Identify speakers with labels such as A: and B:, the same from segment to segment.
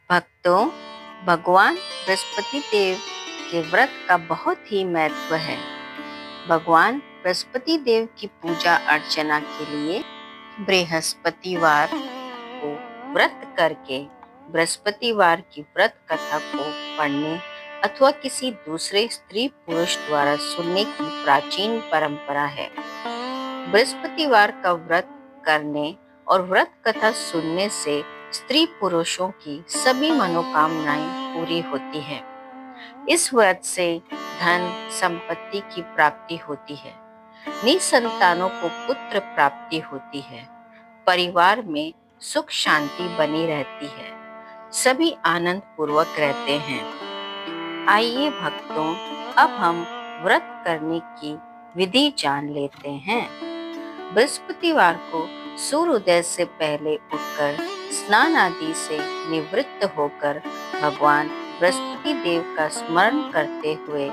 A: भक्तों, भगवान बृहस्पति देव के व्रत का बहुत ही महत्व है। भगवान बृहस्पति देव की पूजा अर्चना के लिए बृहस्पतिवार को व्रत करके बृहस्पतिवार की व्रत कथा को पढ़ने अथवा किसी दूसरे स्त्री पुरुष द्वारा सुनने की प्राचीन परंपरा है। बृहस्पतिवार का व्रत करने और व्रत कथा सुनने से स्त्री पुरुषों की सभी मनोकामनाएं पूरी होती है। इस व्रत से धन संपत्ति की प्राप्ति होती है, निसंतानों को पुत्र प्राप्ति होती है, परिवार में सुख शांति बनी रहती है, सभी आनंद पूर्वक रहते हैं। आइए भक्तों, अब हम व्रत करने की विधि जान लेते हैं। बृहस्पतिवार को सूर्योदय से पहले उठकर स्नान आदि से निवृत्त होकर भगवान बृहस्पति देव का स्मरण करते हुए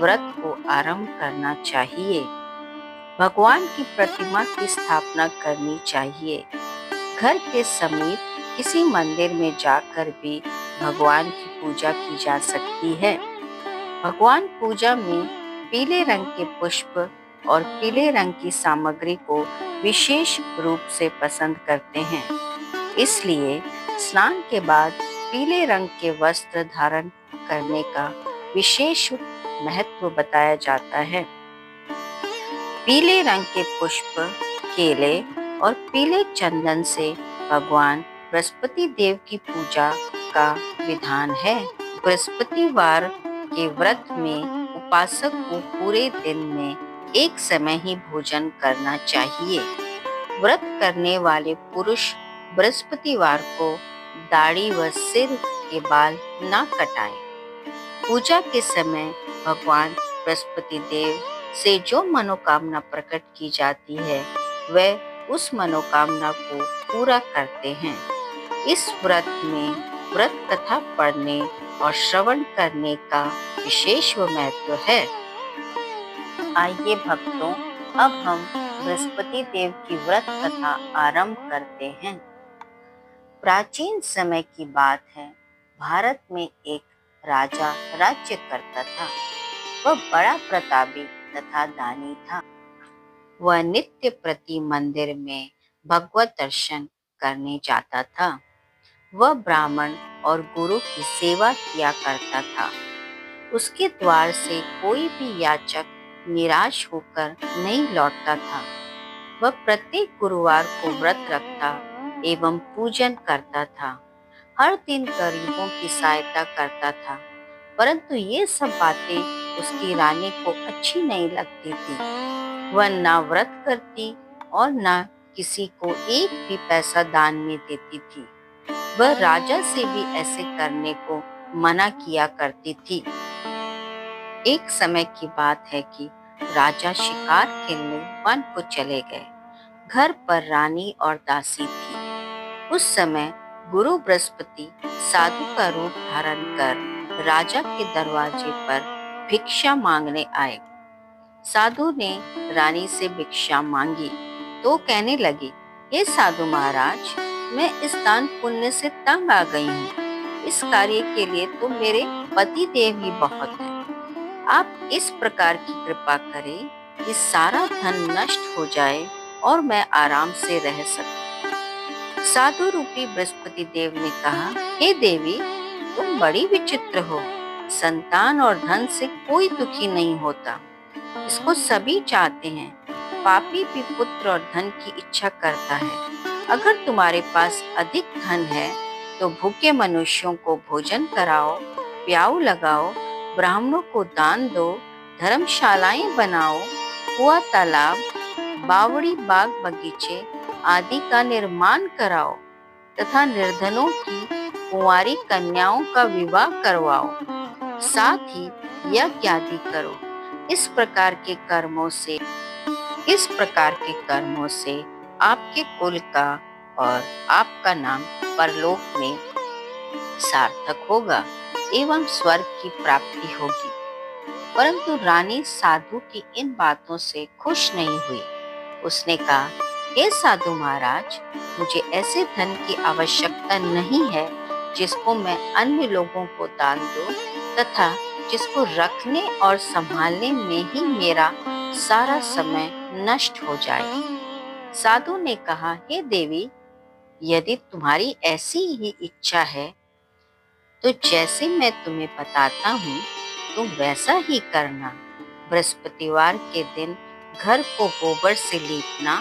A: व्रत को आरंभ करना चाहिए। भगवान की प्रतिमा की स्थापना करनी चाहिए। घर के समीप किसी मंदिर में जाकर भी भगवान की पूजा की जा सकती है। भगवान पूजा में पीले रंग के पुष्प और पीले रंग की सामग्री को विशेष रूप से पसंद करते हैं। इसलिए स्नान के बाद पीले रंग के वस्त्र धारण करने का विशेष महत्व बताया जाता है। पीले रंग के पुष्प, केले और पीले चंदन से भगवान बृहस्पति देव की पूजा का विधान है। बृहस्पतिवार के व्रत में उपासक को पूरे दिन में एक समय ही भोजन करना चाहिए। व्रत करने वाले पुरुष बृहस्पतिवार को दाढ़ी व सिर के बाल न कटाएं। पूजा के समय भगवान बृहस्पति देव से जो मनोकामना प्रकट की जाती है वह उस मनोकामना को पूरा करते हैं। इस व्रत में व्रत कथा पढ़ने और श्रवण करने का विशेष महत्व है। आइए भक्तों, अब हम बृहस्पति देव की व्रत कथा आरंभ करते हैं। प्राचीन समय की बात है। भारत में एक राजा राज्य करता था। वह बड़ा प्रतापी तथा दानी था। वह नित्य प्रति मंदिर में भगवत दर्शन करने जाता था। वह ब्राह्मण और गुरु की सेवा किया करता था। उसके द्वार से कोई भी याचक निराश होकर नहीं लौटता था। वह प्रत्येक गुरुवार को व्रत रखता एवं पूजन करता था। हर दिन गरीबों की सहायता करता था। परंतु ये सब बातें उसकी रानी को अच्छी नहीं लगती थी। वह ना व्रत करती और ना किसी को एक भी पैसा दान में देती थी। वह राजा से भी ऐसे करने को मना किया करती थी। एक समय की बात है कि राजा शिकार खेलने वन को चले गए। घर पर रानी और दासी थी। उस समय गुरु बृहस्पति साधु का रूप धारण कर राजा के दरवाजे पर भिक्षा मांगने आए। साधु ने रानी से भिक्षा मांगी तो कहने लगी, हे साधु महाराज, मैं इस दान पुण्य से तंग आ गई हूँ। इस कार्य के लिए तो मेरे पति देव ही बहुत है। आप इस प्रकार की कृपा करें कि सारा धन नष्ट हो जाए और मैं आराम से रह सकूं। साधु रूपी बृहस्पति देव ने कहा, हे देवी, तुम बड़ी विचित्र हो। संतान और धन से कोई दुखी नहीं होता। इसको सभी चाहते हैं। पापी भी पुत्र और धन की इच्छा करता है। अगर तुम्हारे पास अधिक धन है तो भूखे मनुष्यों को भोजन कराओ, प्याऊ लगाओ, ब्राह्मणों को दान दो, धर्मशालाएं बनाओ, कुआं तालाब, बावड़ी बाग बगीचे आदि का निर्माण कराओ तथा निर्धनों की कुंवारी कन्याओं का विवाह करवाओ। साथ ही यज्ञ आदि करो। इस प्रकार के कर्मों से आपके कुल का और आपका नाम परलोक में सार्थक होगा एवं स्वर्ग की प्राप्ति होगी। परंतु रानी साधु की इन बातों से खुश नहीं हुई। उसने कहा, हे साधु महाराज, मुझे ऐसे धन की आवश्यकता नहीं है जिसको मैं अन्य लोगों को दान दूं तथा जिसको रखने और संभालने में ही मेरा सारा समय नष्ट हो जाए। साधु ने कहा, हे देवी, यदि तुम्हारी ऐसी ही इच्छा है तो जैसे मैं तुम्हें बताता हूँ तुम वैसा ही करना। बृहस्पतिवार के दिन घर को गोबर से लीपना,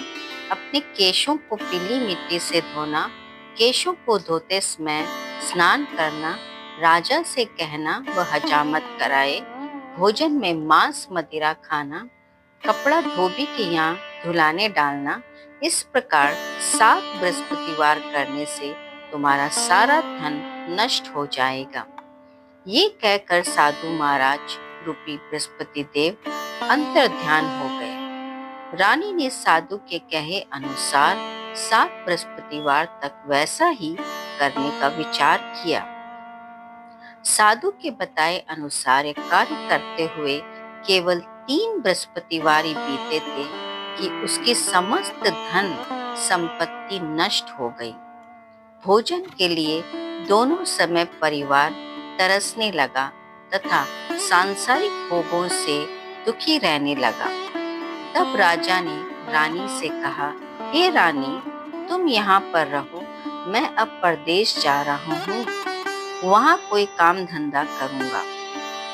A: अपने केशों को पीली मिट्टी से धोना, केशों को धोते समय स्नान करना, राजा से कहना वह हजामत कराए, भोजन में मांस मदिरा खाना, कपड़ा धोबी के यहाँ धुलाने डालना। इस प्रकार 7 बृहस्पतिवार करने से तुम्हारा सारा धन नष्ट हो जाएगा। ये कहकर साधु महाराज रूपी बृहस्पति देव अंतर्ध्यान हो गए। रानी ने साधु के कहे अनुसार 7 बृहस्पतिवार तक वैसा ही करने का विचार किया। साधु के बताए अनुसार एक कार्य करते हुए केवल 3 बृहस्पतिवार ही बीते थे कि उसकी समस्त धन संपत्ति नष्ट हो गई। भोजन के लिए दोनों समय परिवार तरसने लगा तथा सांसारिक भोगों से दुखी रहने लगा। तब राजा ने रानी से कहा, हे रानी, तुम यहाँ पर रहो, मैं अब परदेश जा रहा हूँ, वहाँ कोई काम धंधा करूँगा,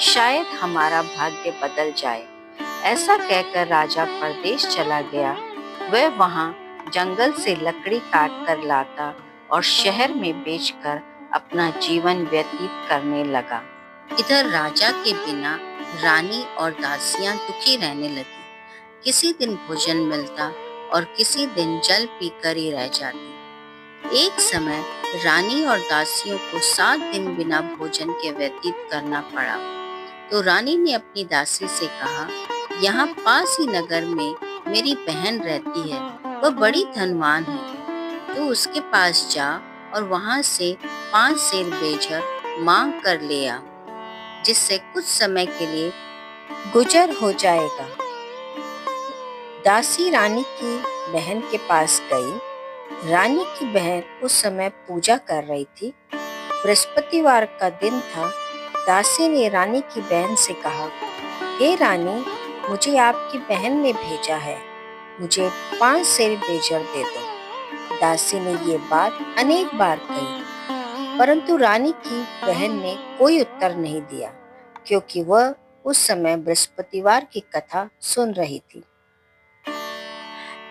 A: शायद हमारा भाग्य बदल जाए। ऐसा कहकर राजा परदेश चला गया। वह वहाँ जंगल से लकड़ी काट कर लाता और शहर में बेचकर अपना जीवन व्यतीत करने लगा। इधर राजा के बिना रानी और दासियां दुखी रहने लगी। किसी दिन भोजन मिलता और किसी दिन जल पीकर ही रह जाती। एक समय रानी और दासियों को 7 दिन बिना भोजन के व्यतीत करना पड़ा। तो रानी ने अपनी दासी से कहा, यहाँ पास ही नगर में मेरी बहन रहती है, वह बड़ी धनवान है, तो उसके पास जा और वहां से 5 सेर बेजर मांग कर ले आ, जिससे कुछ समय के लिए गुजर हो जाएगा। दासी रानी की बहन के पास गई। रानी की बहन उस समय पूजा कर रही थी। बृहस्पतिवार का दिन था। दासी ने रानी की बहन से कहा, हे रानी, मुझे आपकी बहन ने भेजा है, मुझे 5 सेर बेजर दे दो। दासी ने ये बात अनेक बार कही, परंतु रानी की बहन ने कोई उत्तर नहीं दिया, क्योंकि वह उस समय बृहस्पतिवार की कथा सुन रही थी।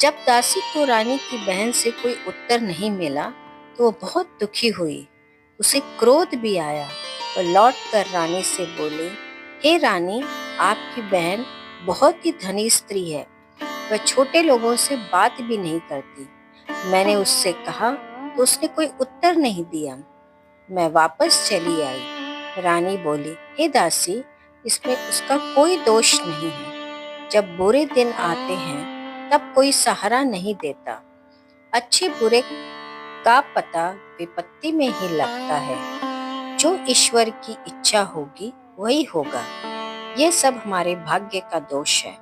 A: जब दासी को रानी की बहन से कोई उत्तर नहीं मिला तो वो बहुत दुखी हुई। उसे क्रोध भी आया। वह लौट कर रानी से बोली, हे रानी, आपकी बहन बहुत ही धनी स्त्री है, वह छोटे लोगों से बात भी नहीं करती। मैंने उससे कहा तो उसने कोई उत्तर नहीं दिया। मैं वापस चली आई। रानी बोली, हे दासी, इसमें उसका कोई दोष नहीं है। जब बुरे दिन आते हैं तब कोई सहारा नहीं देता। अच्छे बुरे का पता विपत्ति में ही लगता है। जो ईश्वर की इच्छा होगी वही होगा। यह सब हमारे भाग्य का दोष है।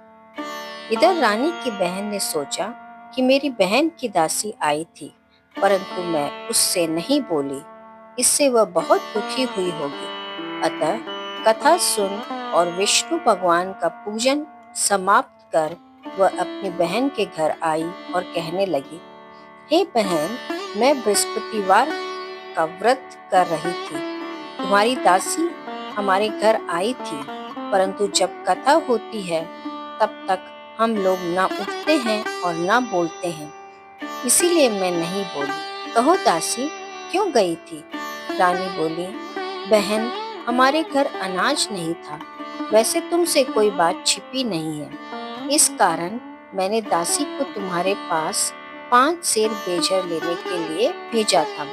A: इधर रानी की बहन ने सोचा कि मेरी बहन की दासी आई थी, परंतु मैं उससे नहीं बोली, इससे वह बहुत दुखी हुई होगी। अतः कथा सुन और विष्णु भगवान का पूजन समाप्त कर वह अपनी बहन के घर आई और कहने लगी, हे बहन, मैं बृहस्पतिवार का व्रत कर रही थी। तुम्हारी दासी हमारे घर आई थी, परंतु जब कथा होती है तब तक हम लोग ना उठते हैं और ना बोलते हैं, इसीलिए मैं नहीं बोली। कहो दासी, क्यों गई थी? रानी बोली, बहन, हमारे घर अनाज नहीं था। वैसे तुमसे कोई बात छिपी नहीं है, इस कारण मैंने दासी को तुम्हारे पास 5 सेर बेजर लेने के लिए भेजा था।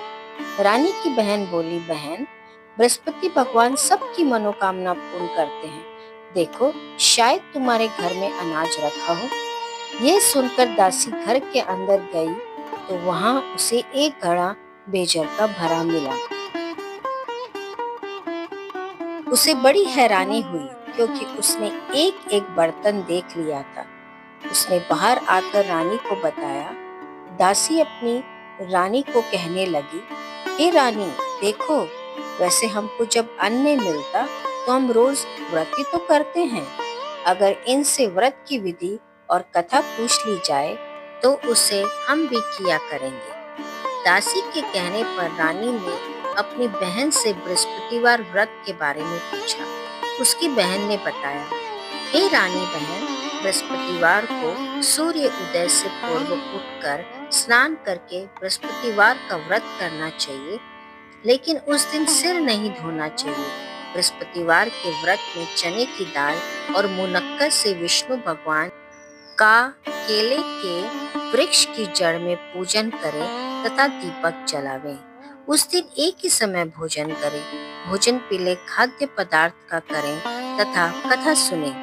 A: रानी की बहन बोली, बहन, बृहस्पति भगवान सबकी मनोकामना पूर्ण करते हैं। देखो, शायद तुम्हारे घर में अनाज रखा हो। यह सुनकर दासी घर के अंदर गई तो वहां उसे एक घड़ा बेजर का भरा मिला। उसे बड़ी हैरानी हुई, क्योंकि उसने एक एक बर्तन देख लिया था। उसने बाहर आकर रानी को बताया। दासी अपनी रानी को कहने लगी, हे रानी, देखो, वैसे हमको जब अन्न नहीं मिलता तो हम रोज व्रत ही तो करते हैं। अगर इनसे व्रत की विधि और कथा पूछ ली जाए तो उसे हम भी किया करेंगे। दासी के कहने पर रानी ने अपनी बहन से बृहस्पतिवार व्रत के बारे में पूछा। उसकी बहन ने बताया, हे रानी बहन, बृहस्पतिवार को सूर्य उदय से पूर्व उठकर स्नान करके बृहस्पतिवार का व्रत करना चाहिए, लेकिन उस दिन सिर नहीं धोना चाहिए। बृहस्पतिवार के व्रत में चने की दाल और मुनक्कर से विष्णु भगवान का केले के वृक्ष की जड़ में पूजन करें तथा दीपक जलावें। उस दिन एक ही समय भोजन करें। भोजन पीले खाद्य पदार्थ का करें तथा कथा सुने।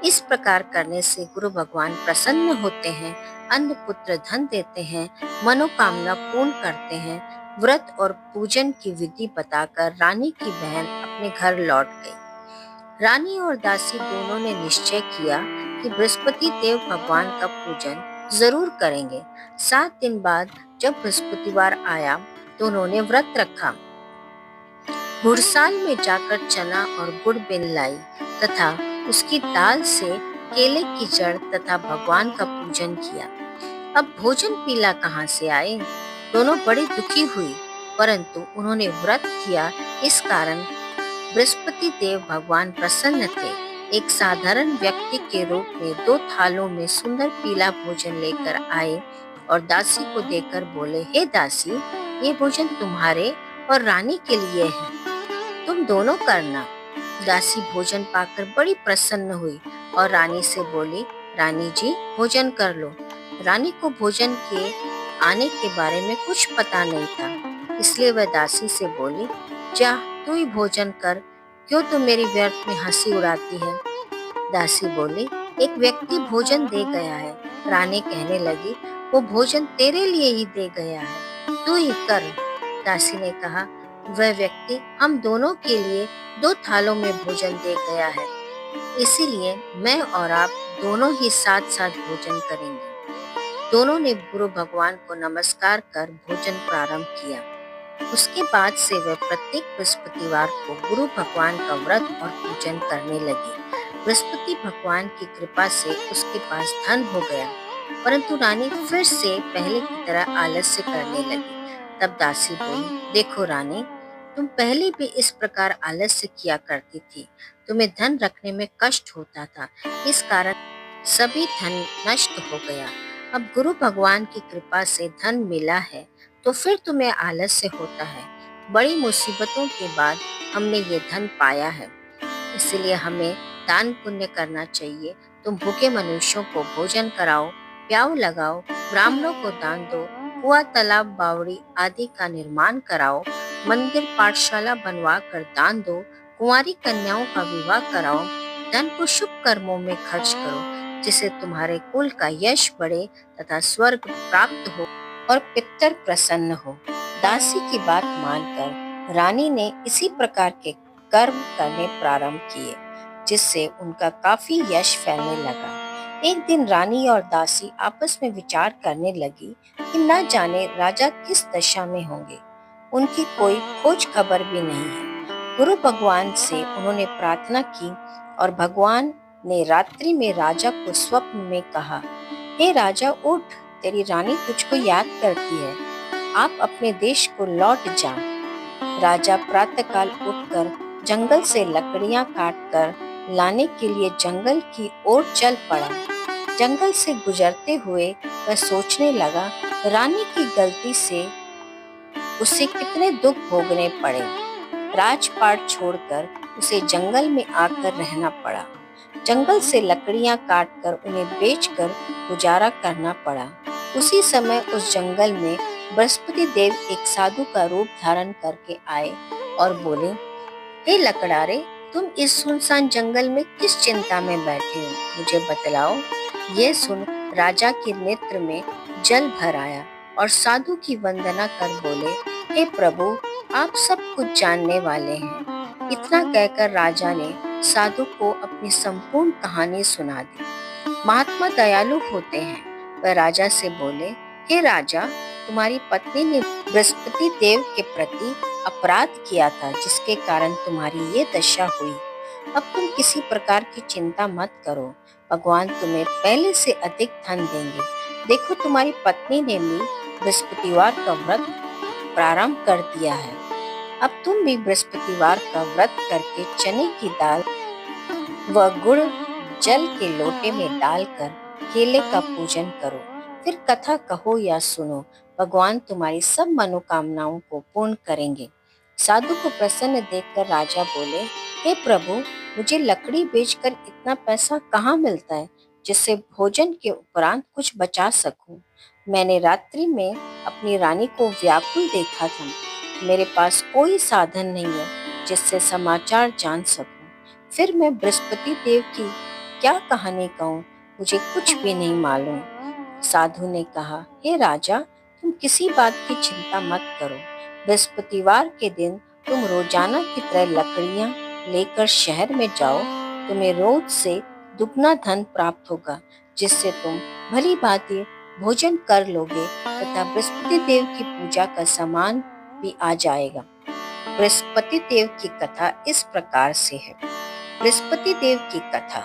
A: इस प्रकार करने से गुरु भगवान प्रसन्न होते हैं, अन्न पुत्र धन देते हैं, मनोकामना पूर्ण करते हैं। व्रत और पूजन की विधि बताकर रानी की बहन अपने घर लौट गई। रानी और दासी दोनों ने निश्चय किया कि बृहस्पति देव भगवान का पूजन जरूर करेंगे। 7 दिन बाद जब बृहस्पतिवार आया तो उन्होंने व्रत रखा। घुड़साल में जाकर चना और गुड़ बिन लाई तथा उसकी दाल से केले की जड़ तथा भगवान का पूजन किया। अब भोजन पीला कहाँ से आए? दोनों बड़ी दुखी हुई, परंतु उन्होंने व्रत किया, इस कारण बृहस्पति देव भगवान प्रसन्न थे। एक साधारण व्यक्ति के रूप में 2 थालों में सुंदर पीला भोजन लेकर आए और दासी को देकर बोले, हे दासी, ये भोजन तुम्हारे और रानी के लिए है, तुम दोनों करना। दासी भोजन पाकर बड़ी प्रसन्न हुई और रानी से बोली, रानी जी, भोजन कर लो। रानी को भोजन के आने के बारे में कुछ पता नहीं था, इसलिए वह दासी से बोली, जा तू ही भोजन कर, क्यों तू मेरी व्यर्थ में हंसी उड़ाती है? दासी बोली, एक व्यक्ति भोजन दे गया है। रानी कहने लगी, वो भोजन तेरे लिए ही दे गया है, तू ही कर। दासी ने कहा, वह व्यक्ति हम दोनों के लिए 2 थालों में भोजन दे गया है, इसीलिए मैं और आप दोनों ही साथ साथ भोजन करेंगे। दोनों ने गुरु भगवान को नमस्कार कर भोजन प्रारंभ किया। उसके बाद से वह प्रत्येक बृहस्पतिवार को गुरु भगवान का व्रत और पूजन करने लगी। बृहस्पति भगवान की कृपा से उसके पास धन हो गया, परंतु रानी फिर से पहले की तरह आलस्य करने लगी। तब दासी बोली, देखो रानी, तुम पहले भी इस प्रकार आलस्य किया करती थी। तुम्हें धन रखने में कष्ट होता था, इस कारण सभी धन नष्ट हो गया। अब गुरु भगवान की कृपा से धन मिला है तो फिर तुम्हें आलस्य होता है। बड़ी मुसीबतों के बाद हमने ये धन पाया है, इसलिए हमें दान पुण्य करना चाहिए। तुम भूखे मनुष्यों को भोजन कराओ, प्याऊ लगाओ, ब्राह्मणों को दान दो, कुआं, तालाब, बावड़ी आदि का निर्माण कराओ, मंदिर, पाठशाला बनवा कर दान दो, कुंवारी कन्याओं का विवाह कराओ, धन को शुभ कर्मों में खर्च करो, जिससे तुम्हारे कुल का यश बढ़े तथा स्वर्ग प्राप्त हो और पितर प्रसन्न हो। दासी की बात मानकर रानी ने इसी प्रकार के कर्म करने प्रारंभ किए, जिससे उनका काफी यश फैलने लगा। एक दिन रानी और दासी आपस में विचार करने लगी कि न जाने राजा किस दशा में होंगे। उनकी कोई खोज खबर भी नहीं है। गुरु भगवान से उन्होंने प्रार्थना की और भगवान ने रात्रि में राजा को स्वप्न में कहा, हे राजा उठ, तेरी रानी तुझको याद करती है, आप अपने देश को लौट जा। राजा प्रातःकाल उठकर जंगल से लकड़ियां काटकर लाने के लिए जंगल की ओर चल पड़ा। जंगल से गुजरते हुए वह सोचने लगा, रानी की गलती से उसे कितने दुख भोगने पड़े। राजपाट छोड़कर उसे जंगल में आकर रहना पड़ा। जंगल से लकड़ियां काटकर उन्हें बेचकर गुजारा करना पड़ा। उसी समय उस जंगल में बृहस्पति देव एक साधु का रूप धारण करके आए और बोले, हे लकड़ारे, तुम इस सुनसान जंगल में किस चिंता में बैठे हो, मुझे बतलाओ। यह सुन राजा के नेत्र में जल भर आया और साधु की वंदना कर बोले, हे प्रभु, आप सब कुछ जानने वाले हैं। इतना कहकर राजा ने साधु को अपनी संपूर्ण कहानी सुना दी। महात्मा दयालु होते हैं। वह राजा से बोले, हे राजा, तुम्हारी पत्नी ने बृहस्पति देव के प्रति अपराध किया था जिसके कारण तुम्हारी ये दशा हुई। अब तुम किसी प्रकार की चिंता मत करो, भगवान तुम्हें पहले से अधिक धन देंगे। देखो, तुम्हारी पत्नी ने भी बृहस्पतिवार का व्रत प्रारंभ कर दिया है। अब तुम भी बृहस्पतिवार का व्रत करके चने की दाल व गुड़ जल के लोटे में डालकर केले का पूजन करो। फिर कथा कहो या सुनो, भगवान तुम्हारी सब मनोकामनाओं को पूर्ण करेंगे। साधु को प्रसन्न देखकर राजा बोले, हे प्रभु, मुझे लकड़ी बेचकर इतना पैसा कहाँ मिलता है जिससे भोजन के उपरांत कुछ बचा सकूं? मैंने रात्रि में अपनी रानी को व्याकुल देखा था। मेरे पास कोई साधन नहीं है जिससे समाचार जान सकूं। फिर मैं बृहस्पति देव की क्या कहानी कहूँ, मुझे कुछ भी नहीं मालूम। साधु ने कहा, हे राजा, तुम किसी बात की चिंता मत करो। बृहस्पतिवार के दिन तुम रोजाना की तरह लकड़ियां लेकर शहर में जाओ। तुम्हें रोज से दुगना धन प्राप्त होगा, जिससे तुम भली भांति भोजन कर लोगे तथा बृहस्पति देव की पूजा का सामान भी आ जाएगा। बृहस्पति देव की कथा इस प्रकार से है। बृहस्पति देव की कथा।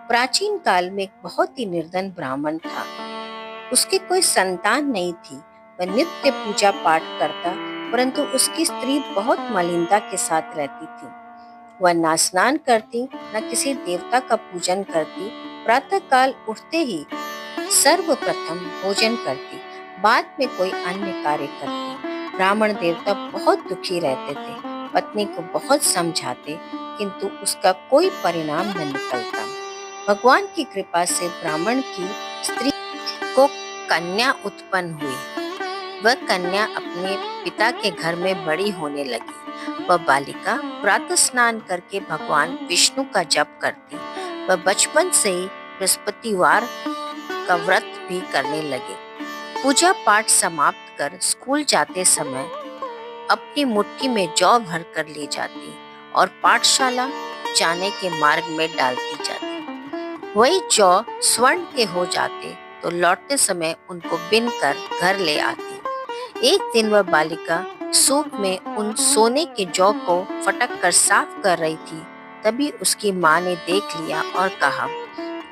A: प्राचीन काल में एक बहुत ही निर्धन ब्राह्मण था। उसकी कोई संतान नहीं थी। वह नित्य पूजा पाठ करता, परंतु उसकी स्त्री बहुत मलिनता के साथ रहती थी। वह ना स्नान करती, न किसी देवता का पूजन करती। प्रातः काल उठते ही सर्वप्रथम भोजन करती, बाद में कोई अन्य कार्य करती। ब्राह्मण देवता बहुत दुखी रहते थे। पत्नी को बहुत समझाते, किंतु उसका कोई परिणाम न निकलता। भगवान की कृपा से ब्राह्मण की स्त्री को कन्या उत्पन्न हुई। वह कन्या अपने पिता के घर में बड़ी होने लगी। वह बालिका प्रातः स्नान करके भगवान विष्णु का जप करती। वह बचपन से ही बृहस्पतिवार का व्रत भी करने लगे। पूजा पाठ समाप्त कर स्कूल जाते समय अपनी मुट्ठी में जौ भर कर ले जाती और पाठशाला जाने के मार्ग में डालती जाती। वही जौ स्वर्ण के हो जाते तो लौटते समय उनको बिन कर घर ले आती। एक दिन वह बालिका सूप में उन सोने के जौ को फटक कर साफ कर रही थी। तभी उसकी माँ ने देख लिया और कहा,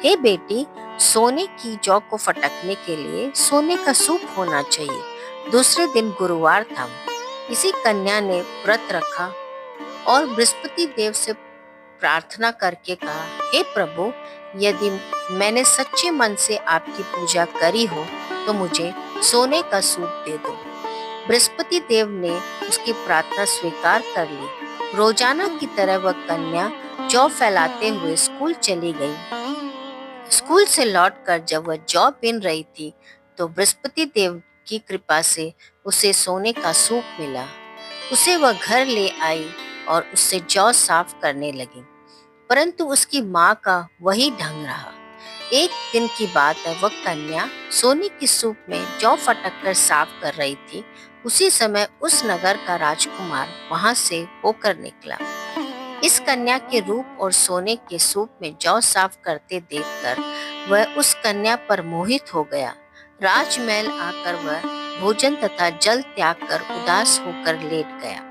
A: हे बेटी, सोने की जौ को फटकने के लिए सोने का सूप होना चाहिए। दूसरे दिन गुरुवार था। इसी कन्या ने व्रत रखा और बृहस्पति देव से प्रार्थना करके कहा, हे प्रभु, यदि मैंने सच्चे मन से आपकी पूजा करी हो तो मुझे सोने का सूप दे दो। बृहस्पति देव ने उसकी प्रार्थना स्वीकार कर ली। रोजाना की तरह वह कन्या जौ फैलाते हुए स्कूल चली गई। स्कूल से लौटकर जब वह जौ बीन रही थी तो बृहस्पति देव की कृपा से उसे सोने का सूप मिला। उसे वह घर ले आई और उससे जौ साफ करने लगी, परंतु उसकी माँ का वही ढंग रहा। एक दिन की बात है, वह कन्या सोने की सूप में जौ फटक कर साफ कर रही थी। उसी समय उस नगर का राजकुमार वहां से होकर निकला। इस कन्या के रूप और सोने के सूप में जौ साफ करते देखकर वह उस कन्या पर मोहित हो गया। राजमहल आकर वह भोजन तथा जल त्याग कर उदास होकर लेट गया।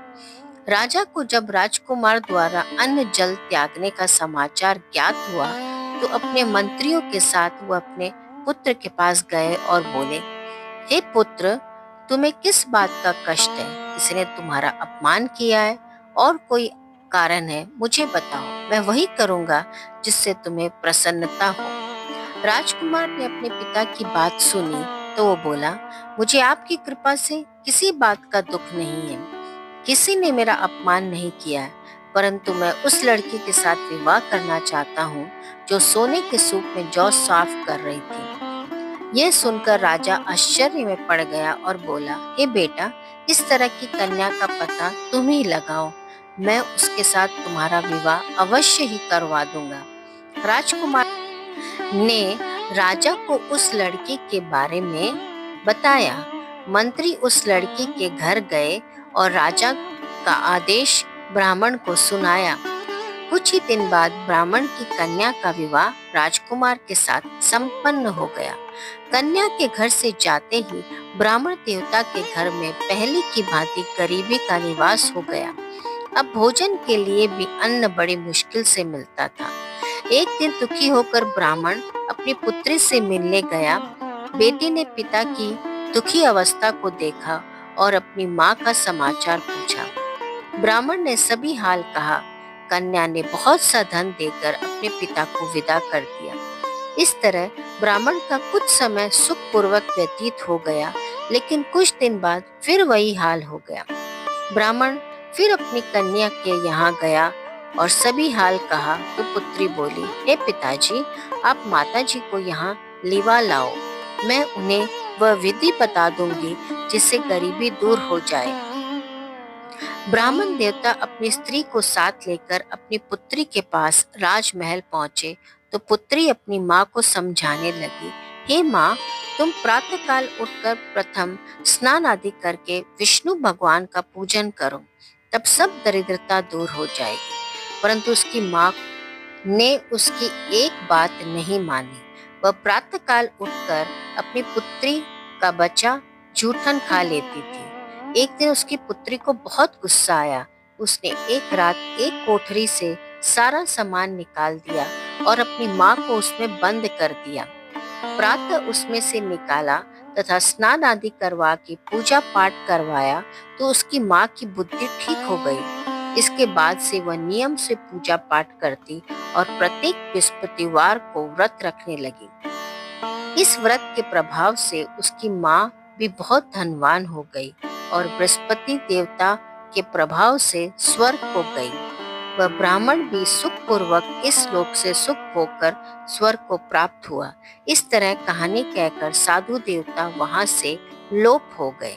A: राजा को जब राजकुमार द्वारा अन्न जल त्यागने का समाचार ज्ञात हुआ तो अपने मंत्रियों के साथ वह अपने पुत्र के पास गए और बोले, हे पुत्र, तुम्हें किस बात का कष्ट है? किसने तुम्हारा अपमान किया है और कोई कारण है? मुझे बताओ, मैं वही करूंगा जिससे तुम्हें प्रसन्नता हो। राजकुमार ने अपने पिता की बात सुनी तो वो बोला, मुझे आपकी कृपा से किसी बात का दुख नहीं है। किसी ने मेरा अपमान नहीं किया है, परंतु मैं उस लड़की के साथ विवाह करना चाहता हूँ जो सोने के सूप में जौ साफ कर रही थी। यह सुनकर राजा आश्चर्य में पड़ गया और बोला, हे बेटा, इस तरह की कन्या का पता तुम ही लगाओ। मैं उसके साथ तुम्हारा विवाह अवश्य ही करवा दूंगा। राजकुमार ने राजा को उस लड़की के बारे में बताया। मंत्री उस लड़की के घर गए और राजा का आदेश ब्राह्मण को सुनाया। कुछ ही दिन बाद ब्राह्मण की कन्या का विवाह राजकुमार के साथ संपन्न हो गया। कन्या के घर से जाते ही ब्राह्मण देवता के घर में पहले की भांति गरीबी का निवास हो गया। अब भोजन के लिए भी अन्न बड़ी मुश्किल से मिलता था। एक दिन दुखी होकर ब्राह्मण अपनी पुत्री से मिलने गया। बेटी ने पिता की दुखी अवस्था को देखा और अपनी माँ का समाचार पूछा। ब्राह्मण ने सभी हाल कहा। कन्या ने बहुत सा धन देकर अपने पिता को विदा कर दिया। इस तरह ब्राह्मण का कुछ समय सुखपूर्वक व्यतीत हो गया, लेकिन कुछ दिन बाद फिर वही हाल हो गया। ब्राह्मण फिर अपनी कन्या के यहाँ गया और सभी हाल कहा तो पुत्री बोली, हे पिताजी, आप माताजी को यहाँ लिवा लाओ। मैं उन्हें वह विधि बता दूंगी जिससे गरीबी दूर हो जाए। ब्राह्मण देवता अपनी स्त्री को साथ लेकर अपनी पुत्री के पास राजमहल पहुंचे तो पुत्री अपनी माँ को समझाने लगी, हे माँ, तुम प्रातःकाल उठकर प्रथम स्नान आदि करके विष्णु भगवान का पूजन करो, तब सब दरिद्रता दूर हो जाएगी। परंतु उसकी माँ ने उसकी एक बात नहीं मानी। वह प्रातःकाल उठकर अपनी पुत्री का बचा जूठन खा लेती थी। एक दिन उसकी पुत्री को बहुत गुस्सा आया। उसने एक रात एक कोठरी से सारा सामान निकाल दिया और अपनी माँ को उसमें बंद कर दिया। प्रातः उसमें से निकाला तथा स्नान आदि करवा के पूजा पाठ करवाया तो उसकी माँ की बुद्धि ठीक हो गई। इसके बाद से वह नियम से पूजा पाठ करती और प्रत्येक बृहस्पतिवार को व्रत रखने लगी। इस व्रत के प्रभाव से उसकी माँ भी बहुत धनवान हो गई और बृहस्पति देवता के प्रभाव से स्वर्ग को गई। वह ब्राह्मण भी सुखपूर्वक इस लोक से सुख होकर स्वर्ग को प्राप्त हुआ। इस तरह कहानी कहकर साधु देवता वहां से लोप हो गए।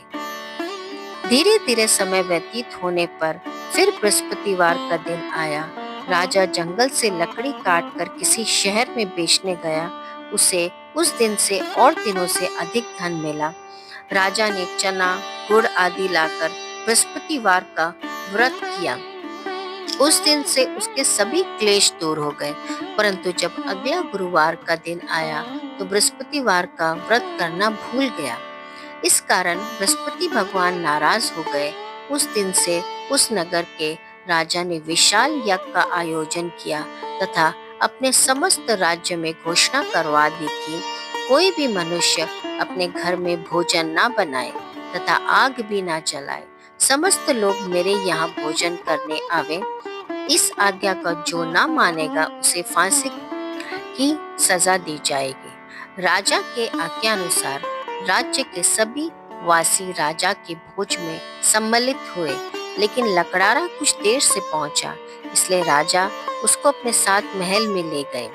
A: धीरे धीरे समय व्यतीत होने पर फिर बृहस्पतिवार का दिन आया। राजा जंगल से लकड़ी काटकर किसी शहर में बेचने गया। उसे उस दिन से और दिनों से अधिक धन मिला। राजा ने चना, गुड़ आदि लाकर बृहस्पतिवार का व्रत किया। उस दिन से उसके सभी क्लेश दूर हो गए। परंतु जब अगला गुरुवार का दिन आया तो बृहस्पतिवार का व्रत करना भूल गया। इस कारण बृहस्पति भगवान नाराज हो गए। उस दिन से उस नगर के राजा ने विशाल यज्ञ का आयोजन किया तथा अपने समस्त राज्य में घोषणा करवा दी कि कोई भी मनुष्य अपने घर में भोजन ना बनाए तथा आग भी ना जलाए। समस्त लोग मेरे यहाँ भोजन करने आवे। इस आज्ञा का जो ना मानेगा उसे फांसी की सजा दी जाएगी। राजा के आज्ञानुसार राज्य के सभी वासी राजा के भोज में सम्मिलित हुए, लेकिन लकड़ारा कुछ देर से पहुंचा, इसलिए राजा उसको अपने साथ महल में ले गए।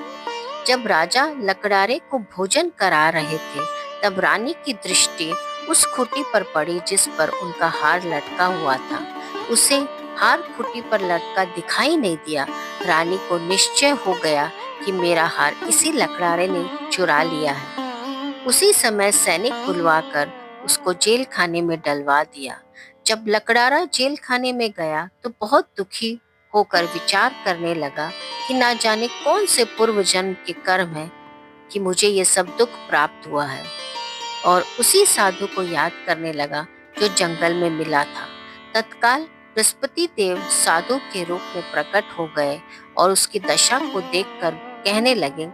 A: जब राजा लकड़ारे को भोजन करा रहे थे तब रानी की दृष्टि उस खूंटी पर पड़ी जिस पर उनका हार लटका हुआ था। उसे हार खूंटी पर लटका दिखाई नहीं दिया। रानी को निश्चय हो गया कि मेरा हार इसी लकड़ारे ने चुरा लिया है। उसी समय सैनिक बुलवाकर उसको जेल खाने में डलवा दिया। जब लकड़ारा जेल खाने में गया तो बहुत दुखी होकर विचार करने लगा कि ना जाने कौन से पूर्व जन्म के कर्म है कि मुझे ये सब दुख प्राप्त हुआ है, और उसी साधु को याद करने लगा जो जंगल में मिला था। तत्काल बृहस्पति देव साधु के रूप में प्रकट हो गए और उसकी दशा को देखकर कहने लगे,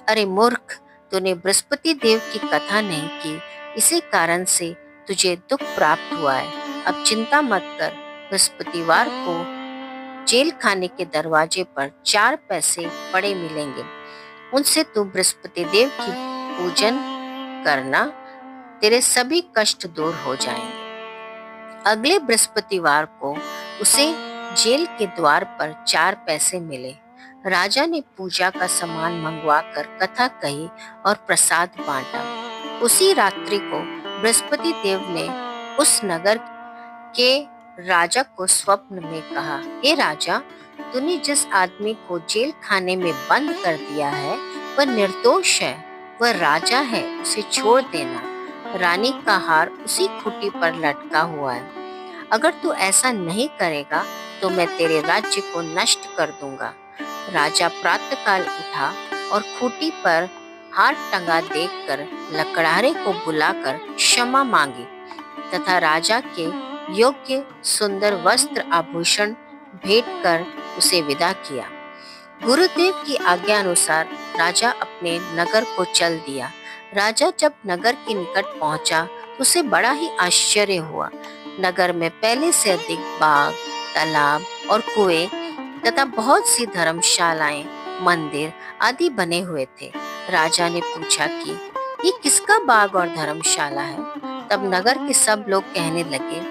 A: अरे मूर्ख, तूने बृहस्पति देव की कथा नहीं की, इसी कारण से तुझे दुख प्राप्त हुआ है। अब चिंता मत कर, बृहस्पतिवार को जेल खाने के दरवाजे पर 4 पैसे पड़े मिलेंगे, उनसे तू बृहस्पति देव की पूजन करना, तेरे सभी कष्ट दूर हो जाएंगे। अगले बृहस्पतिवार को उसे जेल के द्वार पर 4 पैसे मिले। राजा ने पूजा का सामान मंगवाकर कथा कही और प्रसाद बांटा। उसी रात्रि को बृहस्पति देव ने उस नगर के राजा को स्वप्न में कहा, हे राजा, तूने जिस आदमी को जेल खाने में बंद कर दिया है वह निर्दोष है, वह राजा है, उसे छोड़ देना। रानी का हार उसी खूंटी पर लटका हुआ है। अगर तू ऐसा नहीं करेगा तो मैं तेरे राज्य को नष्ट कर दूंगा। राजा प्रातःकाल उठा और खूंटी पर हाथ टंगा देखकर लकड़हारे को बुलाकर क्षमा मांगी तथा राजा के योग्य सुंदर वस्त्र आभूषण भेंट कर उसे विदा किया। गुरुदेव की आज्ञा अनुसार राजा अपने नगर को चल दिया। राजा जब नगर के निकट पहुंचा तो उसे बड़ा ही आश्चर्य हुआ। नगर में पहले से अधिक बाग, तालाब और कुएं तथा बहुत सी धर्मशालाएं, मंदिर आदि बने हुए थे। राजा ने पूछा कि ये किसका बाग और धर्मशाला है? तब नगर के सब लोग कहने लगे,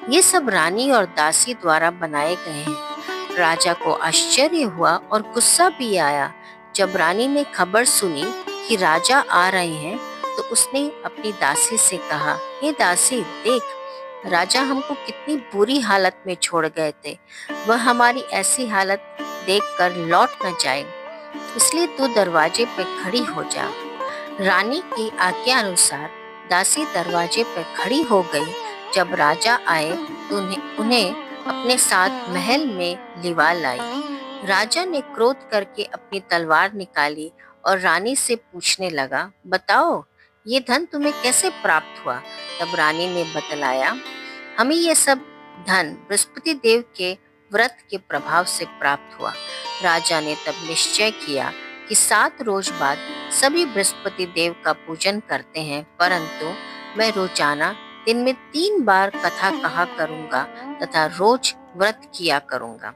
A: ये सब रानी और दासी द्वारा बनाए गए हैं। राजा को आश्चर्य हुआ और गुस्सा भी आया। जब रानी ने खबर सुनी कि राजा आ रहे हैं तो उसने अपनी दासी से कहा, हे दासी देख, राजा हमको कितनी बुरी हालत में छोड़ गए थे। वह हमारी ऐसी हालत देखकर लौट न जाए, इसलिए तू दरवाजे पे खड़ी हो जा। रानी की आज्ञा अनुसार दासी दरवाजे पर खड़ी हो गई। जब राजा आए तो उन्हें अपने साथ महल में लिवा लाई। राजा ने क्रोध करके अपनी तलवार निकाली और रानी से पूछने लगा, बताओ ये धन तुम्हें कैसे प्राप्त हुआ? तब रानी ने बतलाया, हमें ये सब धन बृहस्पति देव के व्रत के प्रभाव से प्राप्त हुआ। राजा ने तब निश्चय किया कि 7 रोज बाद सभी बृहस्पति देव का पूजन करते हैं, परंतु मैं रोजाना दिन में 3 बार कथा कहा करूंगा तथा रोज व्रत किया करूंगा।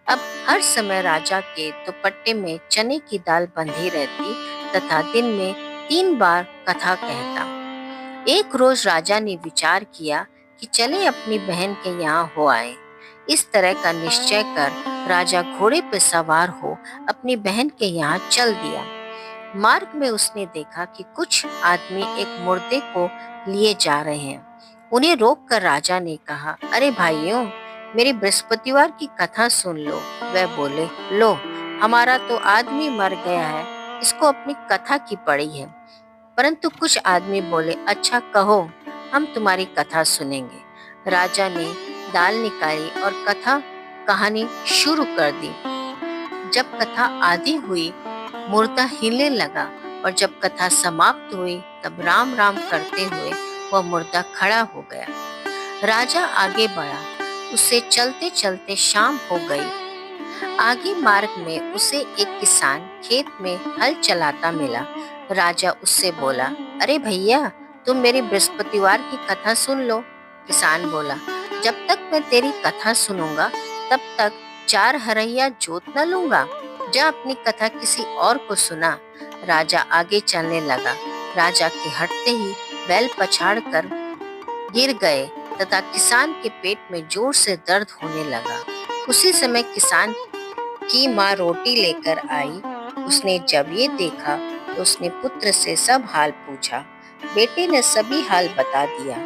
A: अब हर समय राजा के दुपट्टे में चने की दाल बंधी रहती तथा दिन में 3 बार कथा कहता। एक रोज राजा ने विचार किया कि चले अपनी बहन के यहाँ हो आए। इस तरह का निश्चय कर राजा घोड़े पर सवार हो अपनी बहन के यहाँ चल दिया। मार्ग में उसने देखा कि कुछ आदमी एक मुर्दे को लिए जा रहे हैं। उन्हें रोककर राजा ने कहा, अरे भाइयों, मेरी बृहस्पतिवार की कथा सुन लो। वह बोले, लो, हमारा तो आदमी मर गया है, इसको अपनी कथा की पड़ी है। परंतु कुछ आदमी बोले, अच्छा कहो, हम तुम्हारी कथा सुनेंगे। राजा ने दाल निकाली और कथा कहानी शुरू कर दी। जब कथा आधी हुई, मुर्दा हिलने लगा और जब कथा समाप्त हुई तब राम राम करते हुए वह मुर्दा खड़ा हो गया। राजा आगे बढ़ा। उसे चलते चलते शाम हो गई। आगे मार्ग में उसे एक किसान खेत में हल चलाता मिला। राजा उससे बोला, अरे भैया, तुम मेरी बृहस्पतिवार की कथा सुन लो। किसान बोला, जब तक मैं तेरी कथा सुनूंगा तब तक 4 हरैया जोत न लूंगा। जा अपनी कथा किसी और को सुना। राजा आगे चलने लगा। राजा के हटते ही बैल पछाड़ कर गिर गए तथा किसान के पेट में जोर से दर्द होने लगा। उसी समय किसान की माँ रोटी लेकर आई। उसने जब ये देखा तो उसने पुत्र से सब हाल पूछा। बेटे ने सभी हाल बता दिया।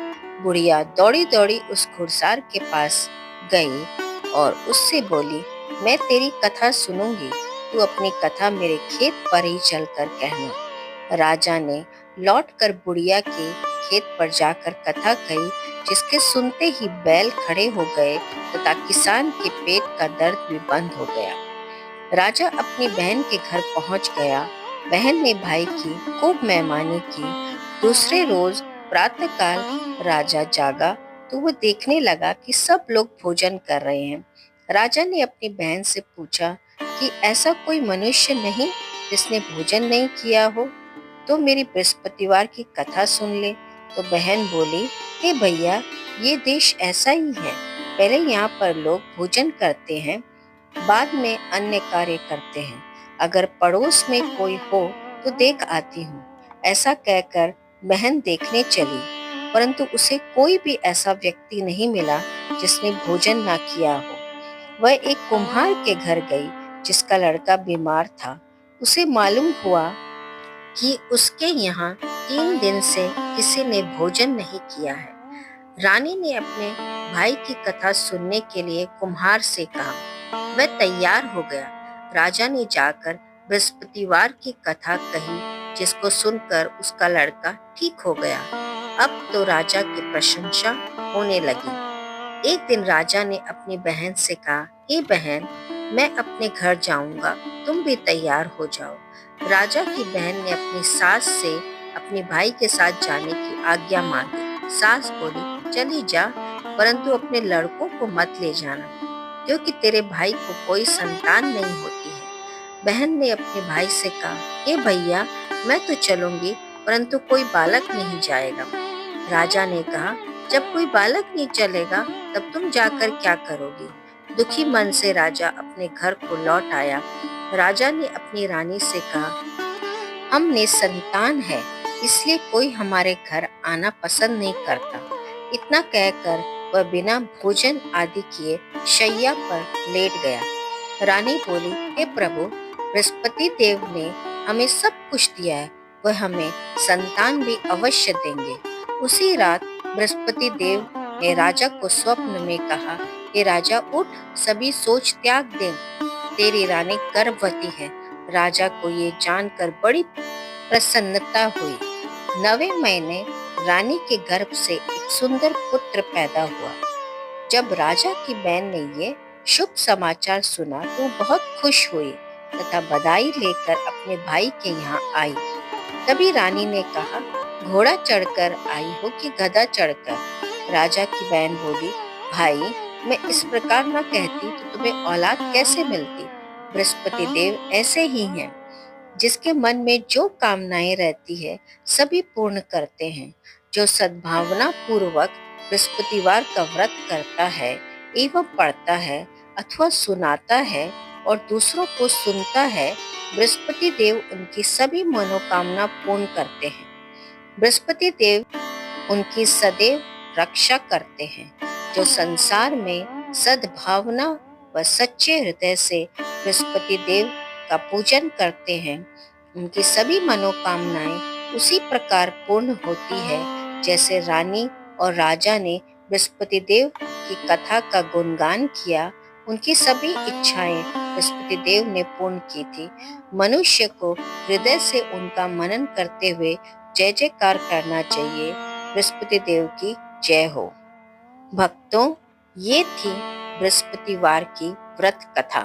A: बुढ़िया दौड़ी दौड़ी उस घुड़सवार के पास गई और उससे बोली, मैं तेरी कथा सुनूंगी, तू अपनी कथा मेरे खेत पर ही चलकर कहना। राजा ने लौटकर बुढ़िया के खेत पर जाकर कथा कही, जिसके सुनते ही बैल खड़े हो गए तथा किसान के पेट का दर्द भी बंद हो गया। राजा अपनी बहन के घर पहुंच गया। बहन ने भाई की खूब मेहमानी की। दूसरे रोज प्रातःकाल राजा जागा तो वह देखने लगा कि सब लोग भोजन कर रहे हैं। राजा ने अपनी बहन से पूछा कि ऐसा कोई मनुष्य नहीं जिसने भोजन नहीं किया हो, तो मेरी बृहस्पतिवार की कथा सुन ले। तो बहन बोली, हे भैया, ये देश ऐसा ही है। पहले यहाँ पर लोग भोजन करते हैं, बाद में अन्य कार्य करते हैं। अगर पड़ोस में कोई हो तो देख आती हूँ। ऐसा कहकर बहन देखने चली, परंतु उसे कोई भी ऐसा व्यक्ति नहीं मिला जिसने भोजन ना किया हो। वह एक कुम्हार के घर गई जिसका लड़का बीमार था। उसे मालूम हुआ कि उसके यहाँ 3 दिन से किसी ने भोजन नहीं किया है। रानी ने अपने भाई की कथा सुनने के लिए कुम्हार से कहा। वह तैयार हो गया। राजा ने जाकर बृहस्पतिवार की कथा कही, जिसको सुनकर उसका लड़का ठीक हो गया। अब तो राजा की प्रशंसा होने लगी। एक दिन राजा ने अपनी बहन से कहा, हे बहन, मैं अपने घर जाऊंगा, तुम भी तैयार हो जाओ। राजा की बहन ने अपनी सास से अपने भाई के साथ जाने की आज्ञा मांगी। सास बोली, चली जा, परंतु अपने लड़कों को मत ले जाना, क्योंकि तेरे भाई को कोई संतान नहीं होती है। बहन ने अपने भाई से कहा, हे भैया, मैं तो चलूंगी, परंतु कोई बालक नहीं जाएगा। राजा ने कहा, जब कोई बालक नहीं चलेगा, तब तुम जाकर क्या करोगी? दुखी मन से राजा अपने घर को लौट आया। राजा ने अपनी रानी से कहा, हमने संतान है, इसलिए कोई हमारे घर आना पसंद नहीं करता। इतना कहकर वह बिना भोजन आदि किए शैया पर लेट गया। रानी बोली, हे प्रभु, बृहस्पति देव ने हमें सब कुछ दिया है, वह हमें संतान भी अवश्य देंगे। उसी रात बृहस्पति देव ने राजा को स्वप्न में कहा, हे राजा, उठ, सभी सोच त्याग दे, तेरी रानी गर्भवती है। राजा को ये जानकर बड़ी प्रसन्नता हुई। 9वें महीने रानी के गर्भ से एक सुंदर पुत्र पैदा हुआ। जब राजा की बहन ने ये शुभ समाचार सुना तो बहुत खुश हुई तथा बधाई लेकर अपने भाई के यहाँ आई। तभी रानी ने कहा, घोड़ा चढ़कर आई हो कि गधा चढ़कर? राजा की बहन बोली, भाई, मैं इस प्रकार न कहती तो तुम्हें औलाद कैसे मिलती? बृहस्पति देव ऐसे ही हैं, जिसके मन में जो कामनाएं रहती है सभी पूर्ण करते हैं। जो सद्भावना पूर्वक बृहस्पतिवार का व्रत करता है एवं पढ़ता है अथवा सुनाता है और दूसरों को सुनता है, बृहस्पति देव उनकी सभी मनोकामना पूर्ण करते हैं। बृहस्पति देव उनकी सदैव रक्षा करते हैं। जो संसार में सद्भावना व सच्चे हृदय से बृहस्पति देव का पूजन करते हैं, उनकी सभी मनोकामनाएं उसी प्रकार पूर्ण होती है जैसे रानी और राजा ने बृहस्पति देव की कथा का गुणगान किया। उनकी सभी इच्छाएं बृहस्पति देव ने पूर्ण की थी। मनुष्य को हृदय से उनका मनन करते हुए जय जयकार करना चाहिए। बृहस्पति देव की जय हो। भक्तों, ये थी बृहस्पतिवार की व्रत कथा।